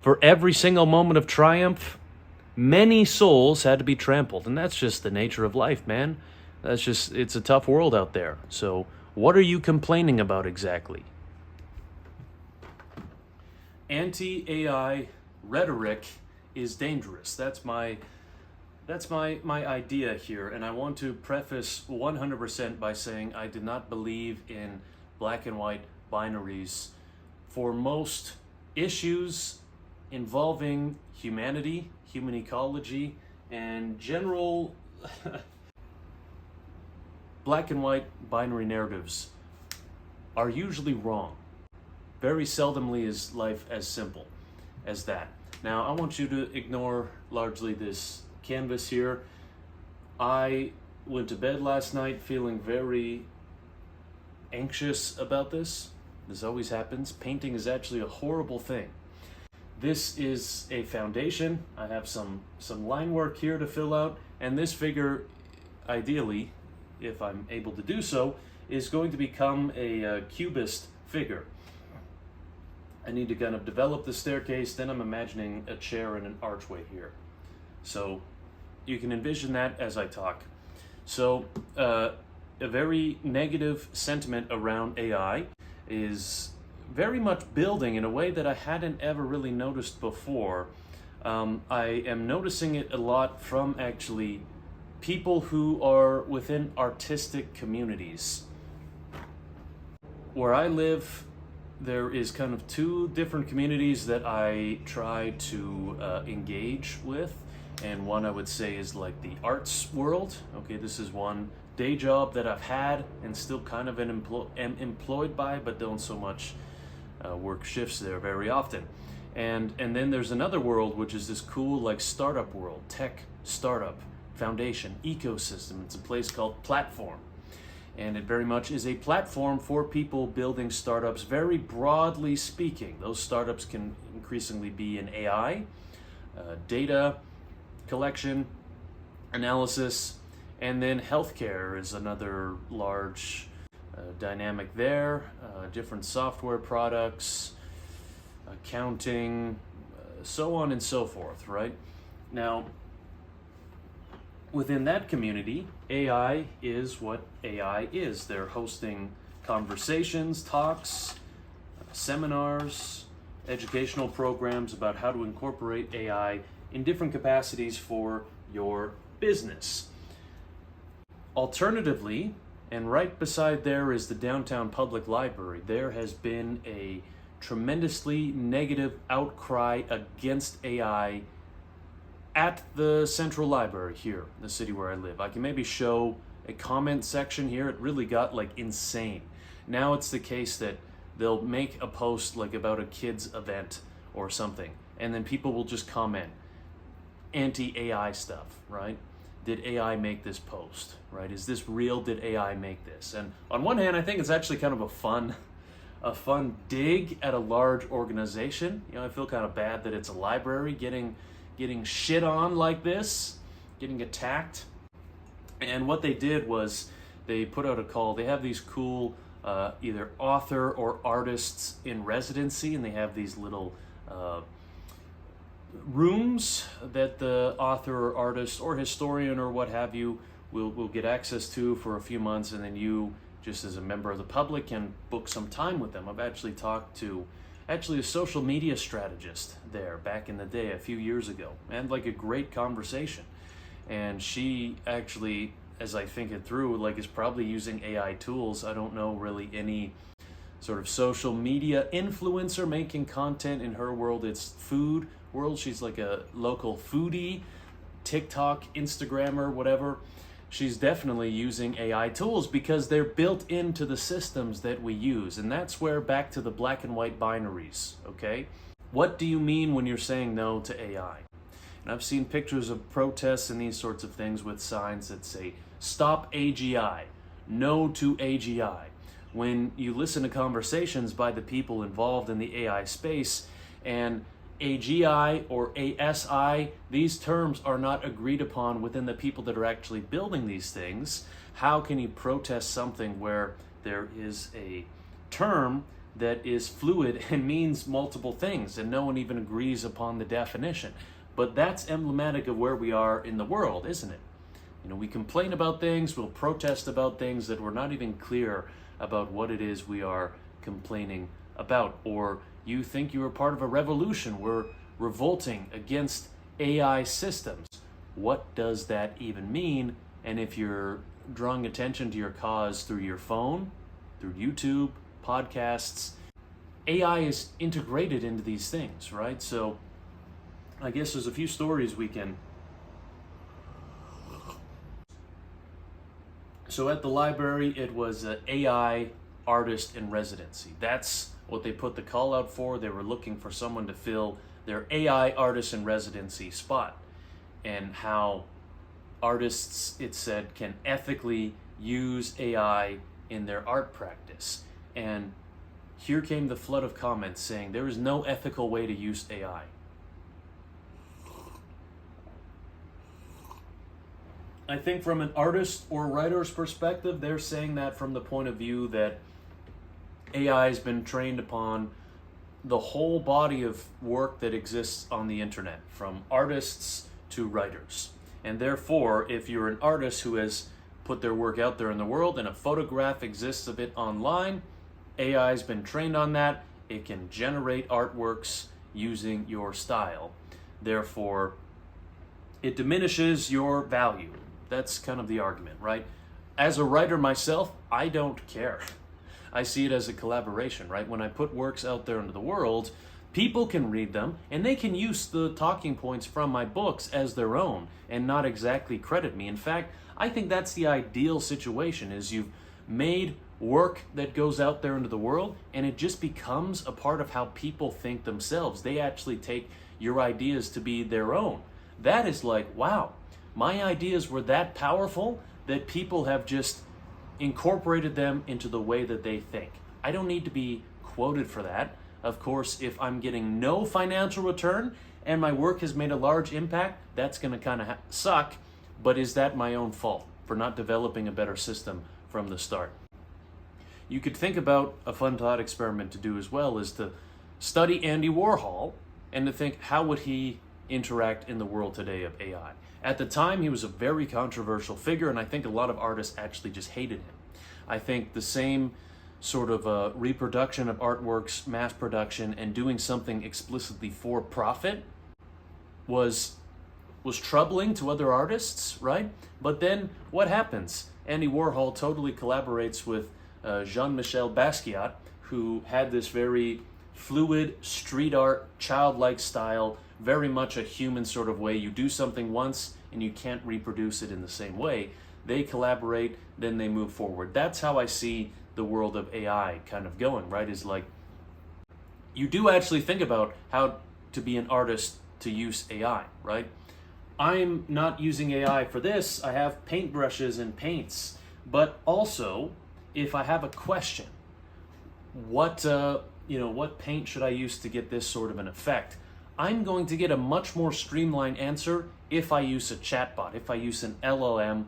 For every single moment of triumph, many souls had to be trampled. And that's just the nature of life, man. It's a tough world out there. So what are you complaining about exactly? Anti-AI rhetoric is dangerous. That's my idea here, and I want to preface 100% by saying I did not believe in black and white binaries for most issues involving humanity, human ecology, and general black and white binary narratives are usually wrong. Very seldomly is life as simple as that. Now, I want you to ignore largely this canvas here. I went to bed last night feeling very anxious about this. This always happens. Painting is actually a horrible thing. This is a foundation. I have some line work here to fill out, and this figure, ideally, if I'm able to do so, is going to become a cubist figure. I need to kind of develop the staircase, then I'm imagining a chair and an archway here. So you can envision that as I talk. So a very negative sentiment around AI is very much building in a way that I hadn't ever really noticed before. I am noticing it a lot from actually people who are within artistic communities. Where I live, there is kind of two different communities that I try to engage with. And one I would say is like the arts world. Okay, this is one day job that I've had and still kind of am employed by, but don't so much work shifts there very often. And then there's another world, which is this cool like startup world, tech startup, foundation, ecosystem. It's a place called Platform. And it very much is a platform for people building startups, very broadly speaking. Those startups can increasingly be in AI, data collection, analysis, and then healthcare is another large dynamic there. Different software products, accounting, so on and so forth, right? Now, within that community, AI is what AI is. They're hosting conversations, talks, seminars, educational programs about how to incorporate AI in different capacities for your business. Alternatively, and right beside there is the downtown public library, there has been a tremendously negative outcry against AI at the central library here, the city where I live. I can maybe show a comment section here. It really got like insane. Now it's the case that they'll make a post like about a kid's event or something, and then people will just comment anti-AI stuff, right? Did AI make this post, right? Is this real? Did AI make this? And on one hand, I think it's actually kind of a fun dig at a large organization. You know, I feel kind of bad that it's a library getting shit on like this, getting attacked. And what they did was they put out a call. They have these cool either author or artists in residency, and they have these little rooms that the author or artist or historian or what have you will get access to for a few months, and then you, just as a member of the public, can book some time with them. I've actually talked to a social media strategist there back in the day, a few years ago, and like a great conversation. And she actually, as I think it through, like is probably using AI tools. I don't know really any sort of social media influencer making content in her world. It's food world. She's like a local foodie, TikTok, Instagrammer, whatever. She's definitely using AI tools because they're built into the systems that we use. And that's where, back to the black and white binaries, okay? What do you mean when you're saying no to AI? And I've seen pictures of protests and these sorts of things with signs that say, stop AGI, no to AGI. When you listen to conversations by the people involved in the AI space, and AGI or ASI, these terms are not agreed upon within the people that are actually building these things. How can you protest something where there is a term that is fluid and means multiple things, and no one even agrees upon the definition. But that's emblematic of where we are in the world, isn't it? We complain about things, we'll protest about things that we're not even clear about what it is we are complaining about. Or you think you are part of a revolution, we're revolting against AI systems. What does that even mean? And if you're drawing attention to your cause through your phone, through YouTube, podcasts, AI is integrated into these things, right? So I guess there's a few stories we can. So at the library, it was an AI artist in residency. That's what they put the call out for. They were looking for someone to fill their AI artist in residency spot. And how artists, it said, can ethically use AI in their art practice. And here came the flood of comments saying there is no ethical way to use AI. I think from an artist or writer's perspective, they're saying that from the point of view that AI has been trained upon the whole body of work that exists on the internet, from artists to writers. And therefore, if you're an artist who has put their work out there in the world and a photograph exists of it online, AI has been trained on that. It can generate artworks using your style. Therefore, it diminishes your value. That's kind of the argument, right? As a writer myself, I don't care. I see it as a collaboration, right? When I put works out there into the world, people can read them and they can use the talking points from my books as their own and not exactly credit me. In fact, I think that's the ideal situation, is you've made work that goes out there into the world and it just becomes a part of how people think themselves. They actually take your ideas to be their own. That is like, wow, my ideas were that powerful that people have just incorporated them into the way that they think. I don't need to be quoted for that. Of course, if I'm getting no financial return and my work has made a large impact, that's going to kind of suck. But is that my own fault for not developing a better system from the start? You could think about a fun thought experiment to do as well, is to study Andy Warhol and to think, how would he interact in the world today of AI? At the time, he was a very controversial figure, and I think a lot of artists actually just hated him. I think the same sort of reproduction of artworks, mass production, and doing something explicitly for profit was troubling to other artists, right? But then what happens? Andy Warhol totally collaborates with Jean-Michel Basquiat, who had this very fluid street art, childlike style, very much a human sort of way. You do something once and you can't reproduce it in the same way. They collaborate, then they move forward. That's how I see the world of AI kind of going, right? Is like, you do actually think about how to be an artist to use AI, right? I'm not using AI for this. I have paintbrushes and paints. But also, if I have a question, what paint should I use to get this sort of an effect? I'm going to get a much more streamlined answer if I use a chatbot, if I use an LLM,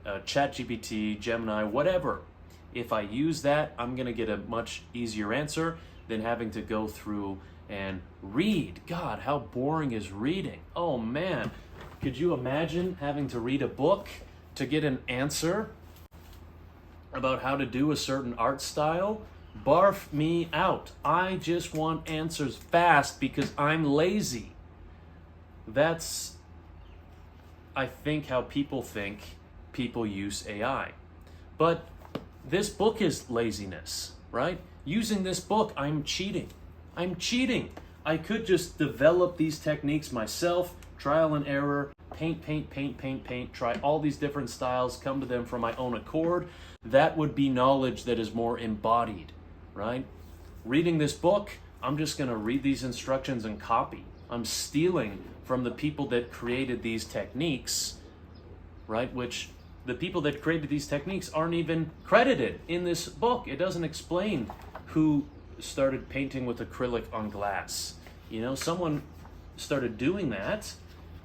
ChatGPT, Gemini, whatever. If I use that, I'm going to get a much easier answer than having to go through and read. God, how boring is reading? Oh man, could you imagine having to read a book to get an answer about how to do a certain art style? Barf me out. I just want answers fast because I'm lazy. That's, I think, how people think people use AI. But this book is laziness, right? Using this book, I'm cheating. I'm cheating. I could just develop these techniques myself, trial and error, paint, try all these different styles, come to them from my own accord. That would be knowledge that is more embodied, right? Reading this book, I'm just going to read these instructions and copy. I'm stealing from the people that created these techniques, right? Which the people that created these techniques aren't even credited in this book. It doesn't explain who started painting with acrylic on glass. You know, someone started doing that,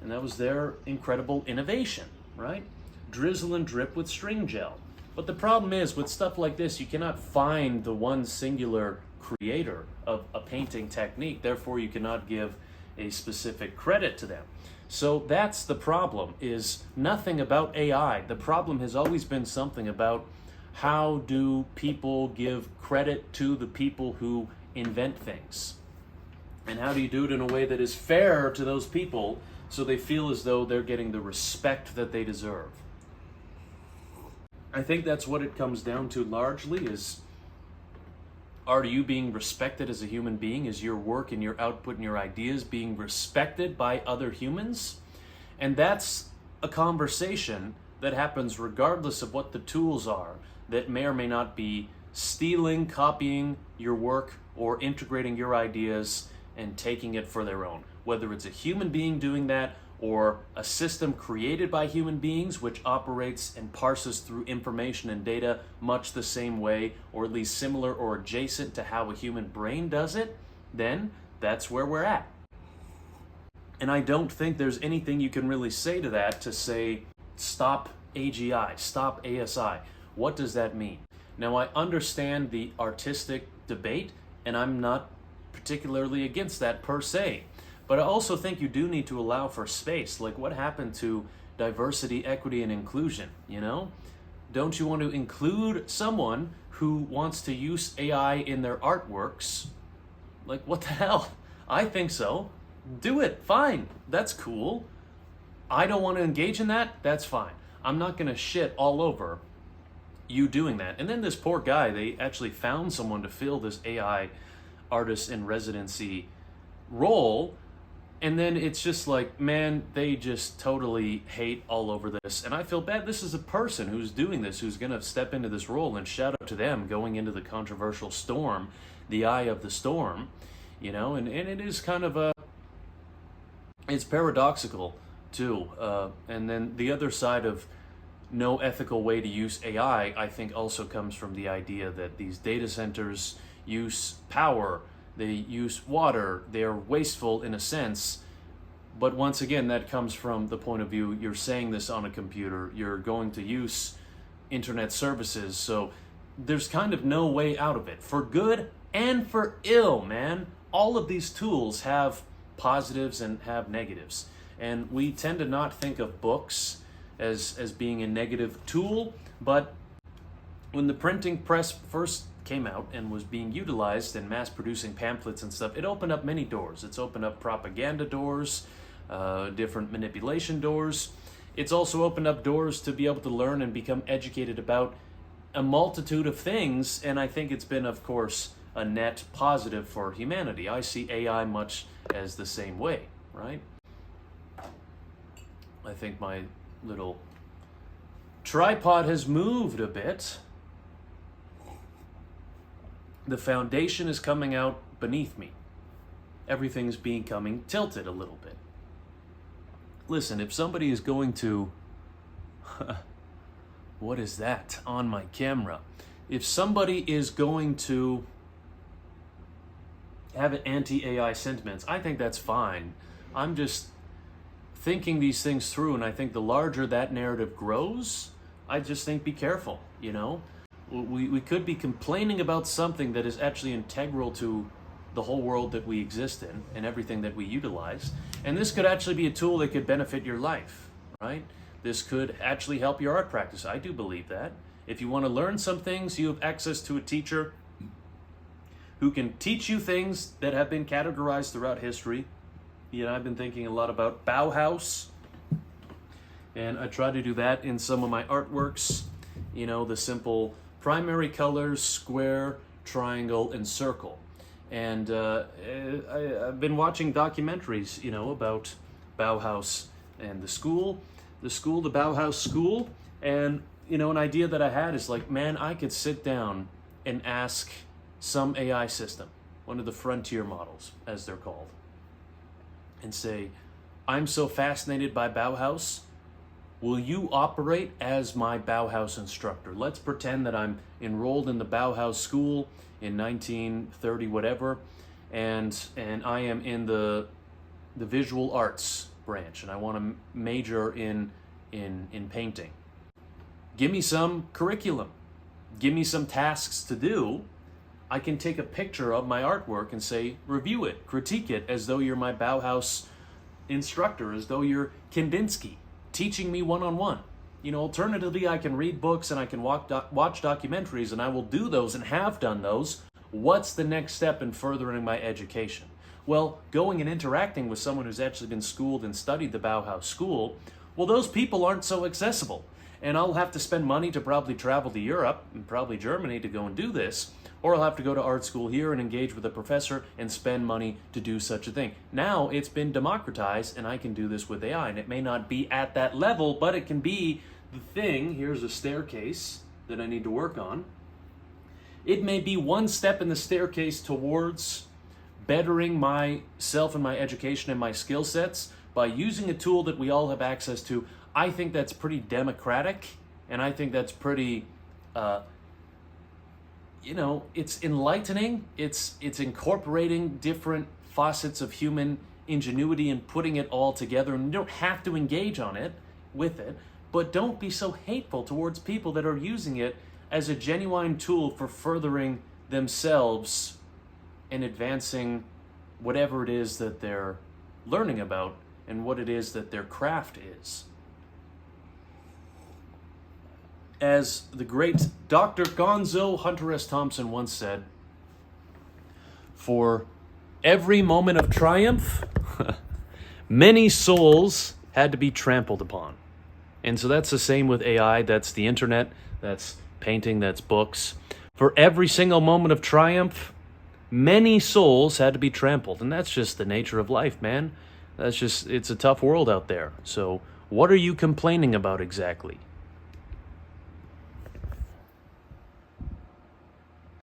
and that was their incredible innovation, right? Drizzle and drip with string gel. But the problem is, with stuff like this, you cannot find the one singular creator of a painting technique. Therefore, you cannot give a specific credit to them. So that's the problem, is nothing about AI. The problem has always been something about how do people give credit to the people who invent things? And how do you do it in a way that is fair to those people so they feel as though they're getting the respect that they deserve? I think that's what it comes down to largely, is are you being respected as a human being? Is your work and your output and your ideas being respected by other humans? And that's a conversation that happens regardless of what the tools are that may or may not be stealing, copying your work, or integrating your ideas and taking it for their own. Whether it's a human being doing that or a system created by human beings which operates and parses through information and data much the same way, or at least similar or adjacent to how a human brain does it, then that's where we're at. And I don't think there's anything you can really say to that to say, stop AGI, stop ASI. What does that mean? Now, I understand the artistic debate, and I'm not particularly against that per se. But I also think you do need to allow for space. Like, what happened to diversity, equity, and inclusion, you know? Don't you want to include someone who wants to use AI in their artworks? Like, what the hell? I think so. Do it. Fine. That's cool. I don't want to engage in that. That's fine. I'm not going to shit all over you doing that. And then this poor guy, they actually found someone to fill this AI artist in residency role. And then it's just like, man, they just totally hate all over this. And I feel bad. This is a person who's doing this, who's going to step into this role, and shout out to them going into the controversial storm, the eye of the storm, you know, and it is kind of it's paradoxical too. And then the other side of no ethical way to use AI, I think also comes from the idea that these data centers use power, they use water, they're wasteful in a sense. But once again, that comes from the point of view, you're saying this on a computer, you're going to use internet services, so there's kind of no way out of it. For good and for ill, man. All of these tools have positives and have negatives. And we tend to not think of books as being a negative tool, but when the printing press first came out and was being utilized in mass producing pamphlets and stuff, it opened up many doors. It's opened up propaganda doors, different manipulation doors. It's also opened up doors to be able to learn and become educated about a multitude of things, and I think it's been, of course, a net positive for humanity. I see AI much as the same way, right? I think my little tripod has moved a bit. The foundation is coming out beneath me. Everything's becoming tilted a little bit. Listen, if somebody is going to... what is that on my camera? If somebody is going to have an anti-AI sentiments, I think that's fine. I'm just thinking these things through, and I think the larger that narrative grows, I just think be careful, you know? We could be complaining about something that is actually integral to the whole world that we exist in and everything that we utilize. And this could actually be a tool that could benefit your life, right? This could actually help your art practice. I do believe that. If you want to learn some things, you have access to a teacher who can teach you things that have been categorized throughout history. You know, I've been thinking a lot about Bauhaus, and I try to do that in some of my artworks. You know, the simple primary colors, square, triangle, and circle. And I've been watching documentaries, you know, about Bauhaus and the Bauhaus school. And, you know, an idea that I had is like, man, I could sit down and ask some AI system, one of the frontier models, as they're called, and say, I'm so fascinated by Bauhaus, will you operate as my Bauhaus instructor? Let's pretend that I'm enrolled in the Bauhaus school in 1930 whatever, and I am in the visual arts branch, and I want to major in painting. Give me some curriculum. Give me some tasks to do. I can take a picture of my artwork and say, review it, critique it, as though you're my Bauhaus instructor, as though you're Kandinsky, teaching me one-on-one. Alternatively, I can read books and I can watch documentaries, and I will do those and have done those. What's the next step in furthering my education? Well, going and interacting with someone who's actually been schooled and studied the Bauhaus school, well, those people aren't so accessible. And I'll have to spend money to probably travel to Europe and probably Germany to go and do this, or I'll have to go to art school here and engage with a professor and spend money to do such a thing. Now it's been democratized, and I can do this with AI, and it may not be at that level, but it can be the thing. Here's a staircase that I need to work on. It may be one step in the staircase towards bettering myself and my education and my skill sets by using a tool that we all have access to. I think that's pretty democratic, and I think that's pretty, it's enlightening. It's incorporating different facets of human ingenuity and putting it all together, and you don't have to engage with it, but don't be so hateful towards people that are using it as a genuine tool for furthering themselves and advancing whatever it is that they're learning about and what it is that their craft is. As the great Dr. Gonzo Hunter S. Thompson once said, for every moment of triumph, many souls had to be trampled upon. And so that's the same with AI. That's the internet, that's painting, that's books. For every single moment of triumph, many souls had to be trampled. And that's just the nature of life, man. It's a tough world out there. So what are you complaining about exactly?